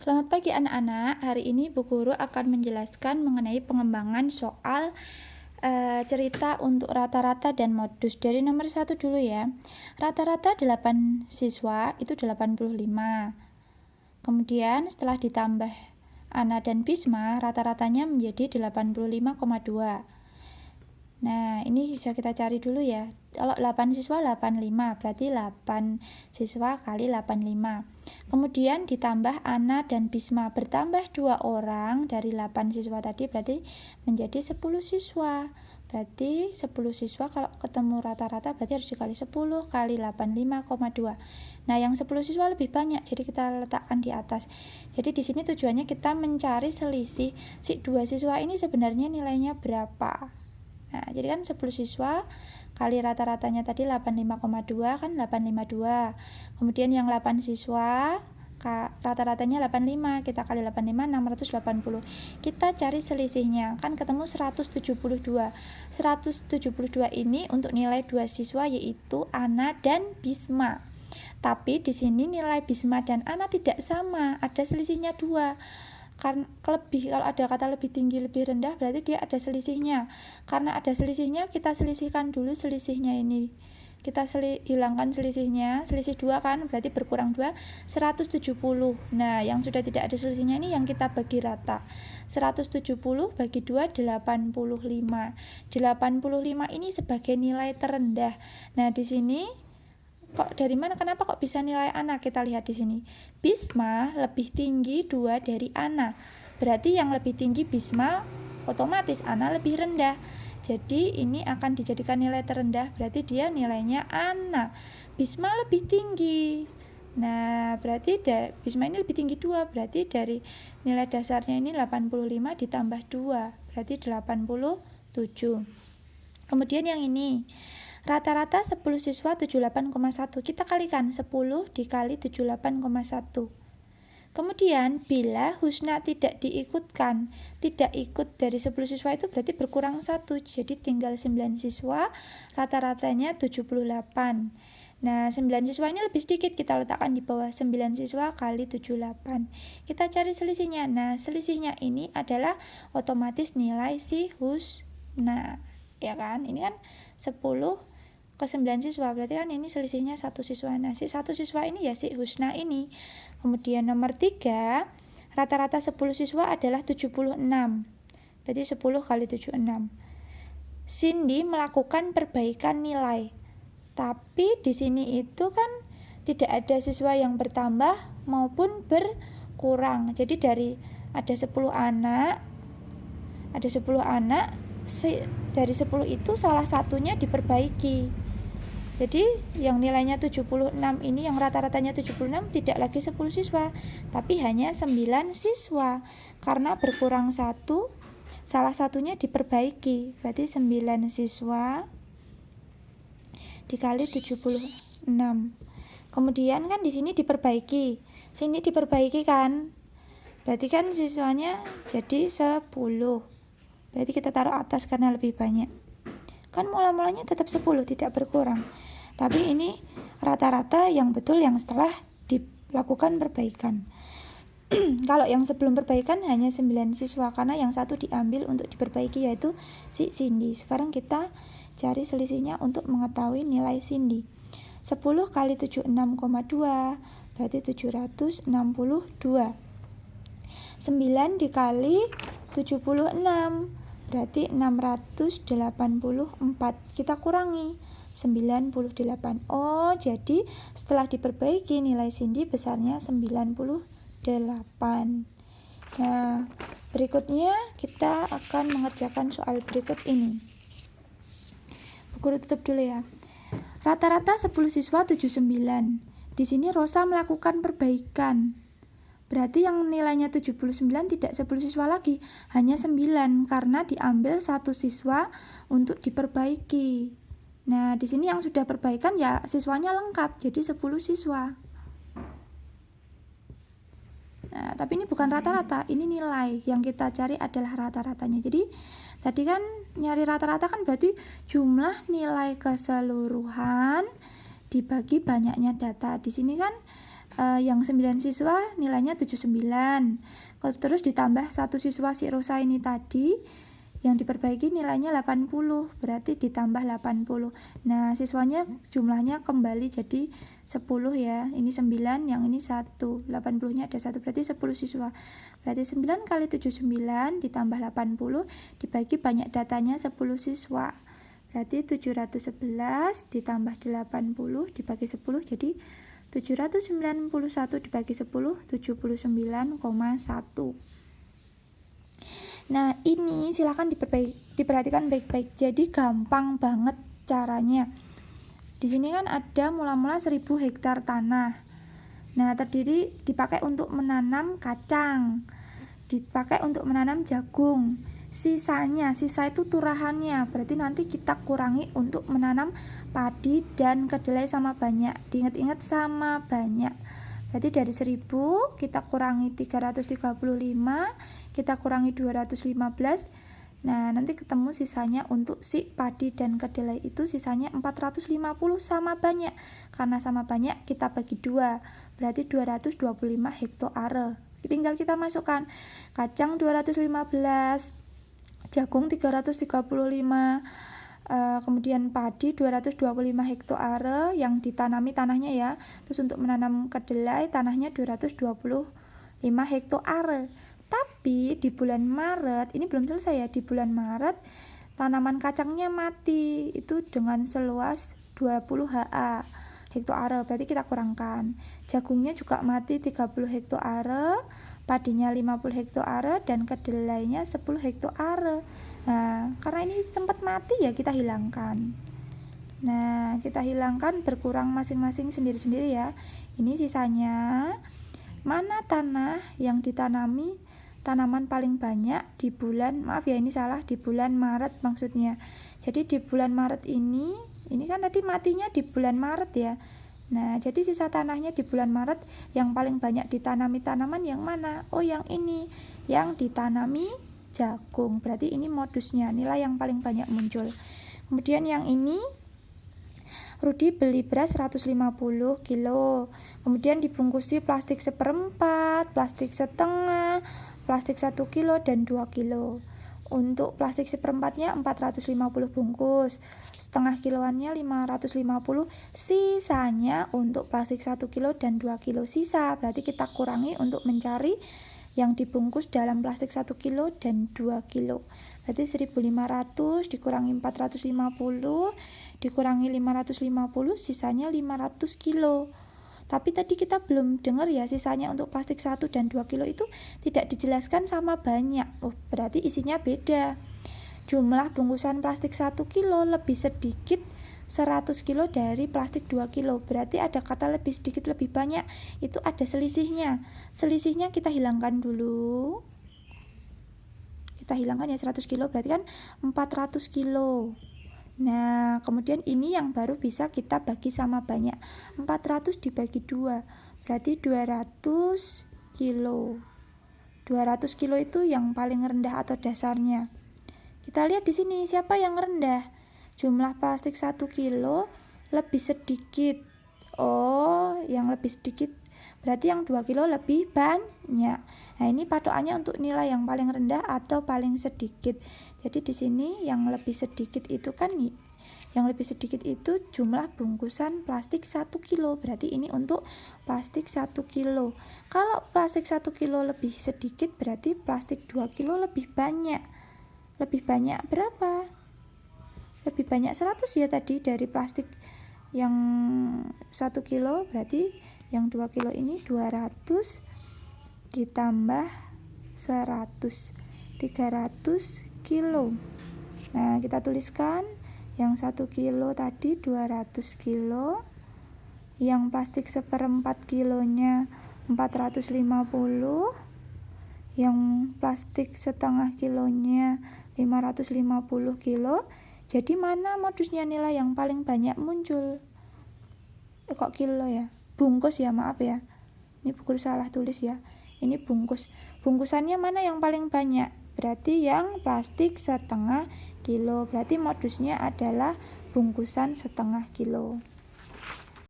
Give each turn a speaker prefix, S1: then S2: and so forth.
S1: Selamat pagi anak-anak. Hari ini Bu Guru akan menjelaskan mengenai pengembangan soal cerita untuk rata-rata dan modus. Dari nomor 1 dulu ya. Rata-rata 8 siswa itu 85. Kemudian setelah ditambah Ana dan Bisma, rata-ratanya menjadi 85,2. Nah, ini bisa kita cari dulu ya. Kalau 8 siswa 85, berarti 8 siswa kali 85. Kemudian ditambah Ana dan Bisma, bertambah 2 orang dari 8 siswa tadi, berarti menjadi 10 siswa. Berarti 10 siswa kalau ketemu rata-rata berarti harus dikali 10 kali 85,2. Nah, yang 10 siswa lebih banyak, jadi kita letakkan di atas. Jadi di sini tujuannya kita mencari selisih si 2 siswa ini sebenarnya nilainya berapa. Nah, jadi kan 10 siswa kali rata-ratanya tadi 85,2 kan 852. Kemudian yang 8 siswa rata-ratanya 85, kita kali 85 680. Kita cari selisihnya, kan ketemu 172. 172 ini untuk nilai 2 siswa yaitu Ana dan Bisma. Tapi di sini nilai Bisma dan Ana tidak sama, ada selisihnya 2. Karena kalau ada kata lebih tinggi lebih rendah berarti dia ada selisihnya. Karena ada selisihnya, kita selisihkan dulu selisihnya ini. Kita hilangkan selisihnya, selisih 2 kan berarti berkurang 2, 170. Nah, yang sudah tidak ada selisihnya ini yang kita bagi rata. 170 bagi 2 85. 85 ini sebagai nilai terendah. Nah, di sini dari mana, kenapa kok bisa nilai Ana? Kita lihat di sini. Bisma lebih tinggi 2 dari Ana. Berarti yang lebih tinggi Bisma, otomatis Ana lebih rendah. Jadi ini akan dijadikan nilai terendah, berarti dia nilainya Ana. Bisma lebih tinggi. Nah, berarti Bisma ini lebih tinggi 2, berarti dari nilai dasarnya ini 85 ditambah 2, berarti 87. Kemudian yang ini, rata-rata 10 siswa 78,1. Kita kalikan 10 dikali 78,1. Kemudian bila Husna tidak diikutkan, tidak ikut dari 10 siswa itu berarti berkurang 1. Jadi tinggal 9 siswa, rata-ratanya 78. Nah, 9 siswa ini lebih sedikit, kita letakkan di bawah. 9 siswa kali 78. Kita cari selisihnya. Nah, selisihnya ini adalah otomatis nilai si Husna. Ya kan? Ini kan 10 ke 9 siswa, berarti kan ini selisihnya 1 siswa. Nah, si 1 siswa ini ya si Husna ini. Kemudian nomor 3, rata-rata 10 siswa adalah 76. Berarti 10 kali 76. Cindy melakukan perbaikan nilai. Tapi di sini itu kan tidak ada siswa yang bertambah maupun berkurang. Jadi ada 10 anak, dari 10 itu salah satunya diperbaiki. Jadi yang nilainya 76 ini, yang rata-ratanya 76, tidak lagi 10 siswa, tapi hanya 9 siswa. Karena berkurang 1, salah satunya diperbaiki. Berarti 9 siswa dikali 76. Kemudian kan di sini diperbaiki. Sini diperbaiki kan? Berarti kan siswanya jadi 10. Berarti kita taruh atas karena lebih banyak. Kan mula-mulanya tetap 10, tidak berkurang. Tapi ini rata-rata yang betul yang setelah dilakukan perbaikan. Kalau yang sebelum perbaikan hanya 9 siswa, karena yang 1 diambil untuk diperbaiki yaitu si Cindy. Sekarang kita cari selisihnya untuk mengetahui nilai Cindy. 10 kali 76,2 berarti 762. 9 dikali 76 berarti 684. Kita kurangi 98. Oh, jadi setelah diperbaiki nilai Cindy besarnya 98. Nah, berikutnya kita akan mengerjakan soal berikut ini. Bu Guru tutup dulu ya. Rata-rata 10 siswa 79. Di sini Rosa melakukan perbaikan. Berarti yang nilainya 79 tidak 10 siswa lagi, hanya 9 karena diambil 1 siswa untuk diperbaiki. Nah, di sini yang sudah perbaikan ya siswanya lengkap, jadi 10 siswa. Nah, tapi ini bukan rata-rata, ini nilai. Yang kita cari adalah rata-ratanya. Jadi, tadi kan nyari rata-rata kan berarti jumlah nilai keseluruhan dibagi banyaknya data. Di sini kan yang 9 siswa nilainya 79. Terus ditambah 1 siswa si Rosa ini tadi yang diperbaiki nilainya 80, berarti ditambah 80. Nah, siswanya jumlahnya kembali jadi 10 ya. Ini 9, yang ini 1. 80-nya ada 1, berarti 10 siswa. Berarti 9 kali 79 ditambah 80 dibagi banyak datanya 10 siswa. Berarti 711 ditambah 80 dibagi 10 jadi 791 dibagi 10 79,1. Nah, ini silakan diperhatikan baik-baik. Jadi gampang banget caranya. Di sini kan ada mula-mula 1000 hektar tanah. Nah, dipakai untuk menanam kacang, dipakai untuk menanam jagung. Sisa itu turahannya, berarti nanti kita kurangi untuk menanam padi dan kedelai sama banyak. Diingat-ingat sama banyak. Berarti dari 1000 kita kurangi 335, kita kurangi 215. Nah, nanti ketemu sisanya untuk si padi dan kedelai itu sisanya 450 sama banyak. Karena sama banyak kita bagi 2, berarti 225 hektare. Tinggal kita masukkan kacang 215, jagung 335, kemudian padi 225 hektare yang ditanami tanahnya ya. Terus untuk menanam kedelai tanahnya 225 hektare. Tapi di bulan Maret, ini belum selesai ya, di bulan Maret tanaman kacangnya mati itu dengan seluas 20 ha hektare, berarti kita kurangkan. Jagungnya juga mati 30 hektare, padinya 50 hektare dan kedelainya 10 hektare. Nah, karena ini sempat mati ya kita hilangkan. Nah, kita hilangkan berkurang masing-masing sendiri-sendiri ya. Ini sisanya. Mana tanah yang ditanami tanaman paling banyak di bulan, maaf ya ini salah, di bulan Maret maksudnya. Jadi di bulan Maret ini kan tadi matinya di bulan Maret ya. Nah, jadi sisa tanahnya di bulan Maret yang paling banyak ditanami tanaman yang mana? Oh, yang ini, yang ditanami jagung. Berarti ini modusnya, nilai yang paling banyak muncul. Kemudian yang ini, Rudi beli beras 150 kilo. Kemudian dibungkusi plastik 1/4, plastik setengah, plastik 1 kilo dan 2 kilo. Untuk plastik 1/4-nya 450 bungkus, setengah kiloannya 550, sisanya untuk plastik 1 kilo dan 2 kilo sisa. Berarti kita kurangi untuk mencari yang dibungkus dalam plastik 1 kilo dan 2 kilo. Berarti 1500 dikurangi 450 dikurangi 550, sisanya 500 kilo. Tapi tadi kita belum dengar ya, sisanya untuk plastik 1 dan 2 kilo itu tidak dijelaskan sama banyak. Oh, berarti isinya beda. Jumlah bungkusan plastik 1 kilo lebih sedikit 100 kilo dari plastik 2 kilo. Berarti ada kata lebih sedikit lebih banyak, itu ada selisihnya. Selisihnya kita hilangkan dulu. Kita hilangkan ya 100 kilo, berarti kan 400 kilo. Nah, kemudian ini yang baru bisa kita bagi sama banyak. 400 dibagi 2, berarti 200 kilo. 200 kilo itu yang paling rendah atau dasarnya. Kita lihat di sini, siapa yang rendah? Jumlah plastik 1 kilo lebih sedikit. Oh, yang lebih sedikit berarti yang 2 kilo lebih banyak. Nah, ini patokannya untuk nilai yang paling rendah atau paling sedikit. Jadi di sini yang lebih sedikit itu kan, yang lebih sedikit itu jumlah bungkusan plastik 1 kilo. Berarti ini untuk plastik 1 kilo. Kalau plastik 1 kilo lebih sedikit, berarti plastik 2 kilo lebih banyak. Lebih banyak berapa? Lebih banyak 100 ya tadi dari plastik yang 1 kilo, berarti yang 2 kilo ini 200 ditambah 100, 300 kilo. Nah, kita tuliskan yang 1 kilo tadi 200 kilo, yang plastik 1/4 kilonya 450, yang plastik setengah kilonya 550 kilo. Jadi mana modusnya nilai yang paling banyak muncul? Kok kilo ya? Bungkus ya, maaf ya. Ini buku salah tulis ya. Ini bungkus. Bungkusannya mana yang paling banyak? Berarti yang plastik setengah kilo. Berarti modusnya adalah bungkusan setengah kilo.